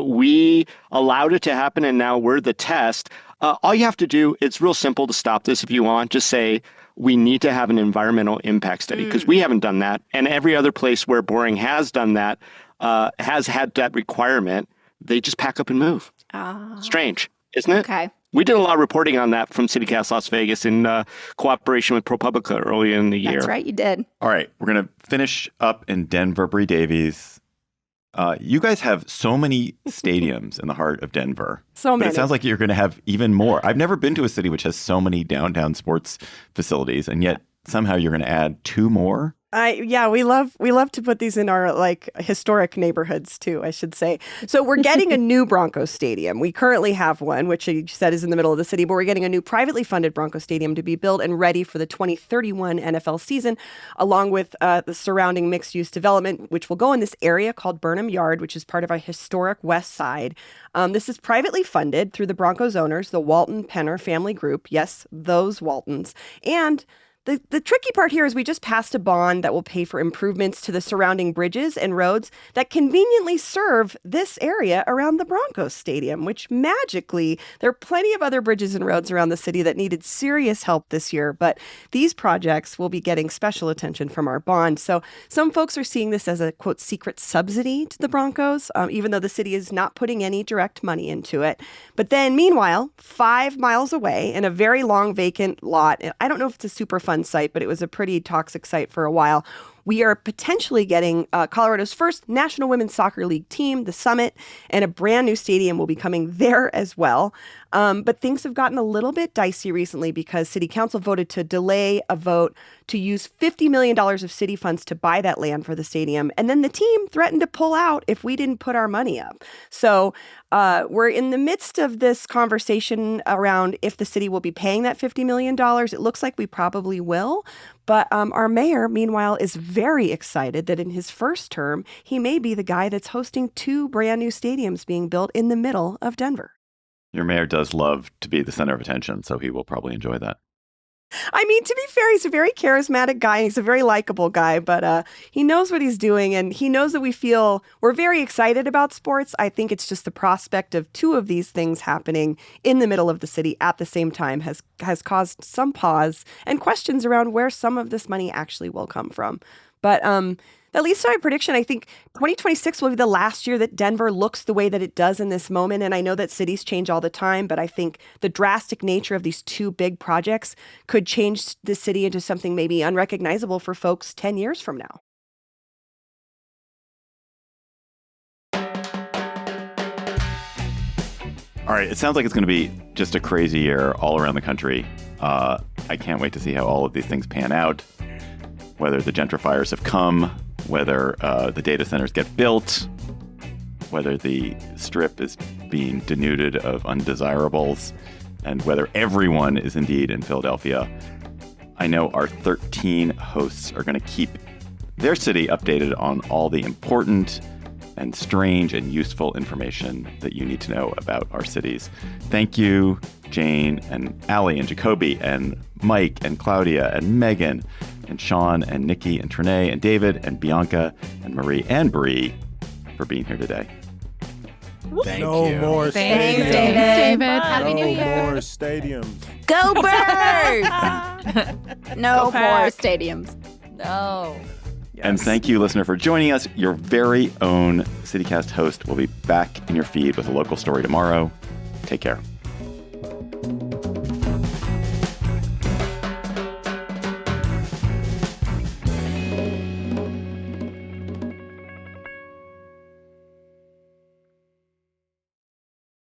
we allowed it to happen and now we're the test. All you have to do, it's real simple to stop this if you want. Just say, we need to have an environmental impact study because we haven't done that. And every other place where Boring has done that, has had that requirement, they just pack up and move. Strange, isn't it? Okay. We did a lot of reporting on that from CityCast Las Vegas in cooperation with ProPublica earlier in the year. That's right, you did. All right, we're going to finish up in Denver, Bree Davies. You guys have so many stadiums in the heart of Denver. So many. But it sounds like you're going to have even more. I've never been to a city which has so many downtown sports facilities, and yet somehow you're going to add 2 more. We love to put these in our historic neighborhoods too, I should say. So we're getting a new Broncos stadium. We currently have one, which you said is in the middle of the city, but we're getting a new privately funded Broncos stadium to be built and ready for the 2031 NFL season, along with the surrounding mixed-use development, which will go in this area called Burnham Yard, which is part of a historic West Side. This is privately funded through the Broncos owners, the Walton Penner family group. Yes, those Waltons. And the tricky part here is we just passed a bond that will pay for improvements to the surrounding bridges and roads that conveniently serve this area around the Broncos Stadium, which magically, there are plenty of other bridges and roads around the city that needed serious help this year, but these projects will be getting special attention from our bond. So some folks are seeing this as a, quote, secret subsidy to the Broncos, even though the city is not putting any direct money into it. But then, meanwhile, 5 miles away in a very long vacant lot, I don't know if it's a super fun site, but it was a pretty toxic site for a while. We are potentially getting Colorado's first National Women's Soccer League team, the Summit, and a brand new stadium will be coming there as well. But things have gotten a little bit dicey recently because City Council voted to delay a vote to use $50 million of city funds to buy that land for the stadium. And then the team threatened to pull out if we didn't put our money up. So we're in the midst of this conversation around if the city will be paying that $50 million. It looks like we probably will. But our mayor, meanwhile, is very excited that in his first term, he may be the guy that's hosting 2 brand new stadiums being built in the middle of Denver. Your mayor does love to be the center of attention, so he will probably enjoy that. I mean, to be fair, he's a very charismatic guy. And he's a very likable guy, but he knows what he's doing. And he knows that we're very excited about sports. I think it's just the prospect of 2 of these things happening in the middle of the city at the same time has caused some pause and questions around where some of this money actually will come from. But at least my prediction, I think 2026 will be the last year that Denver looks the way that it does in this moment. And I know that cities change all the time, but I think the drastic nature of these 2 big projects could change the city into something maybe unrecognizable for folks 10 years from now. All right, it sounds like it's going to be just a crazy year all around the country. I can't wait to see how all of these things pan out, whether the gentrifiers have come, whether the data centers get built, whether the strip is being denuded of undesirables, and whether everyone is indeed in Philadelphia. I know our 13 hosts are going to keep their city updated on all the important and strange and useful information that you need to know about our cities. Thank you, Jane and Allie and Jacoby and Mike and Claudia and Megan and Sean and Nikki and Trinae and David and Bianca and Marie and Bree for being here today. Thank you. No more Thanks, stadiums. David. Happy New No Year. more stadiums. Go Birds! No Go more Pack. stadiums. No. And thank you, listener, for joining us. Your very own CityCast host will be back in your feed with a local story tomorrow. Take care.